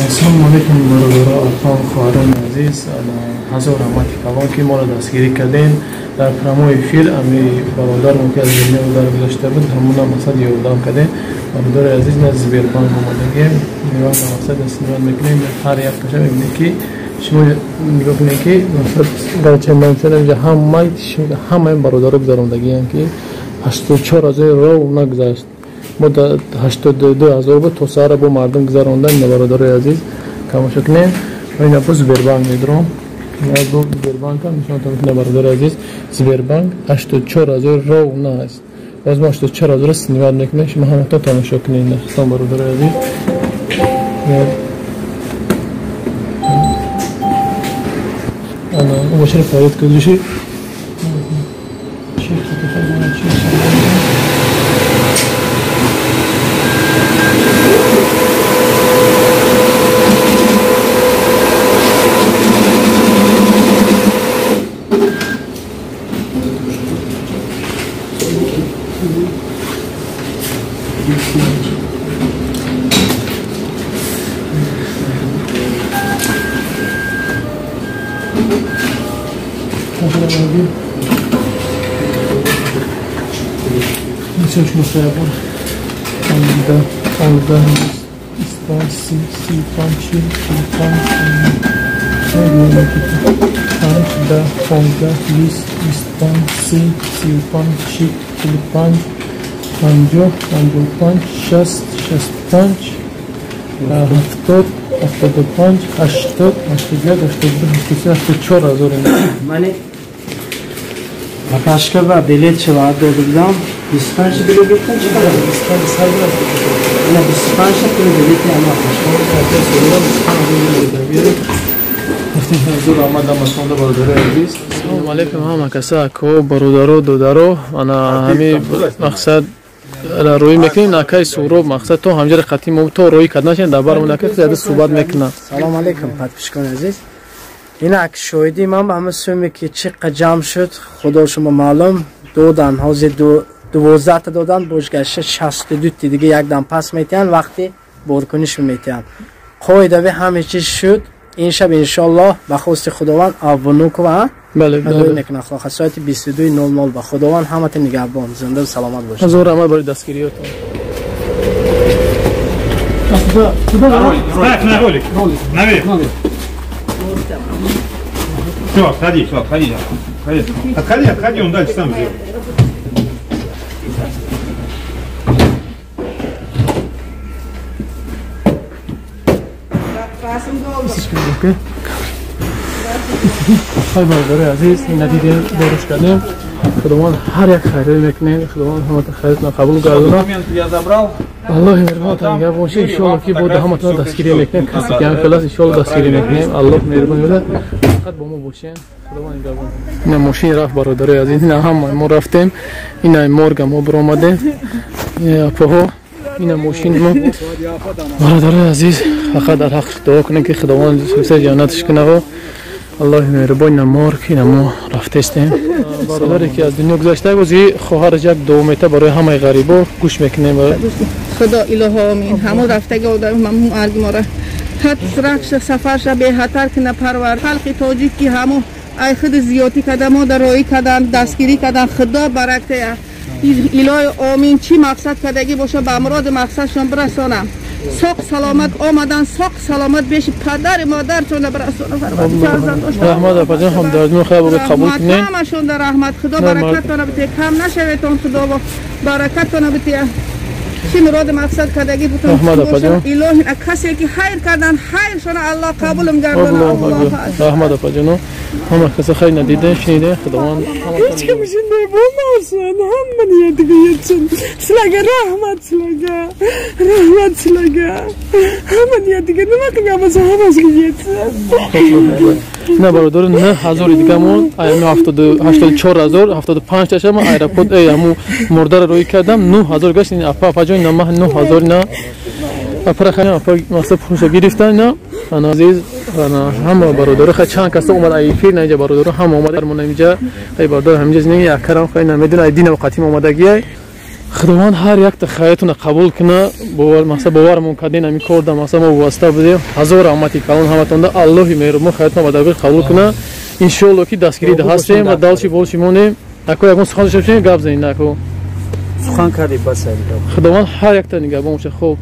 السلام عليكم برادران و خواهران عزیز. هزار رحمت خدا که ما را دستگیری کردین در پراموی فیل امی برادر که از دنیا در گذشته بود همون مقصد یاددام کردین. برادر عزیز از زبیربان آمدگی میوان مقصد استفاده میکنیم. هر یک کشه میبینید که شما نگاه کنید که مقصد در چندان سال اینجا همه برادر گذراندگی هم که 84,000 رو نگذشت. مدت 82,000 بود تا سر با مردم گذراندن. این برادر عزیز کامش کنین و این اپو زبیربانک میدرم. این اپو زبیربانک هم نشان تامشون برادر عزیز زبیربانک 84,000 رو نه است. باز ما 84,000 سنوار نکنیم. شما هم تا تامش کنین. خستم برادر عزیز. انا مشرف فريد كل شيء. شيء تتخيل شيء. Сейчас мы стоим. Анда, спаси, сипанчи, да, фонда, лист, спаси, сипанчи, сипанч, анджо, панч, шест, панч, автод, панч, аштод, чора зорим. Мане Пашка ба билет чавад додам. 25 билет гуфтан чиқадр? 25 сабра. Ина 25 та билет ама Пашка та сабра 25 билет. حضور آمدم از خانه برادر عزیز. سلام علیکم همه کسا کو برادرو دودارو. انا همی مقصد روی میکنیم نکای سورو مقصد تو همجر قطعی تو روی کدنشین دبرمون نکرد زیاده صحبت میکنم. سلام علیکم پادپیشکان عزیز. این عکس شاهدی من به همه سومی که چقدر جمع شد خدا شما معلوم دودن حاضر 12 تا دادن بوجگشت 62 تا دیگه یک دم پس میتین وقتی بارکنیش میتین قاعده به همه چیز شد. این شب انشالله به خواست خداوند اونوک و بله نکن اخلاق ساعت 22:00 به خداوند همت نگهبان زنده و سلامت باشید. حضور آمد برای دستگیریاتون. Все, отходи, отходи, он дальше сам сделает. های برادر عزیز این ندیده دارش کردیم. خداوند هر یک خیری میکنه. خداوند همت خیرتنا قبول گردونه. الله مهربان نگه باشه. ان شاء الله که بود همتون دستگیری میکنیم. کسی که هم کلاس ان شاء الله دستگیری میکنیم. الله مهربان بوده. فقط با ما باشین. خداوند نگهبان. این ماشین رفت برادر عزیز. این هم ما رفتیم. این مورگ ما برآمده. اپاها این ماشین ما برادر عزیز فقط در حق دعا کنیم که خداوند سوسه جنتش کنه و الله مهربان. نمار که نما رفته استیم. برادری که از دنیا گذشته بود خواهرش یک دومیته برای همه غریبا گوش میکنیم. خدا الهی آمین. همون رفتگی آدم ممنون مرگ ما را حد رخش سفرش به خطر کنه پرور. خلق تاجیک که همون ای خود زیادی کردن ما در رایی کردن دستگیری کردن. خدا برکته الهی آمین. چی مقصد کردگی باشه به مراد مقصدشون برسانم. ساق سلامت آمدن ساق سلامت بهش پدر مادرتون برسونه. رحمت اپا هم دردون خیلی بگید قبول کنین. همشون در رحمت خدا برکتتون بده. کم نشویتون خدا برکتتون بده. چی مراد مقصد کردگی بتون الهی کسی که خیر کردن خیرشون الله قبول می‌گردونه. رحمت اپا جانو همه کسی خیر ندیده شنیده خداوند هیچ کمشون نبولماشن همه یادگیرتون سلاگه رحمت سلاگه همه یادگیر نمی‌کنم باز همه گیت نه برادر نه هزار دیگه مون ایام 84,000 75 تاشم ایرپورت ایامو مردار روی کردم 9,000 گشت. این اپا جان نه 9,000 نه اپا خیلی اپا مقصد پروژه گرفتن نه. انا عزیز انا همه برادر خیلی چند کس اومد ای فیر نه برادر هم اومد من اینجا ای برادر همینجا نه اکرام خیلی نمیدونه دین و قتیم اومدگی خداوند هر یک تخیلتون قبول کنه مثلا باورمون کردین همین کار در مثلا ما واسطه بدیم هزار رحمتی کلان همتون ده الله مهربان خیرتون و دبیر قبول کنه ان شاء الله که دستگیری ده هستیم و دالچی بولچی مونیم اکو یکون سخن شویم گپ زنید نکو سخن کردی بس خداوند هر یک تا نگهبان باشه خوب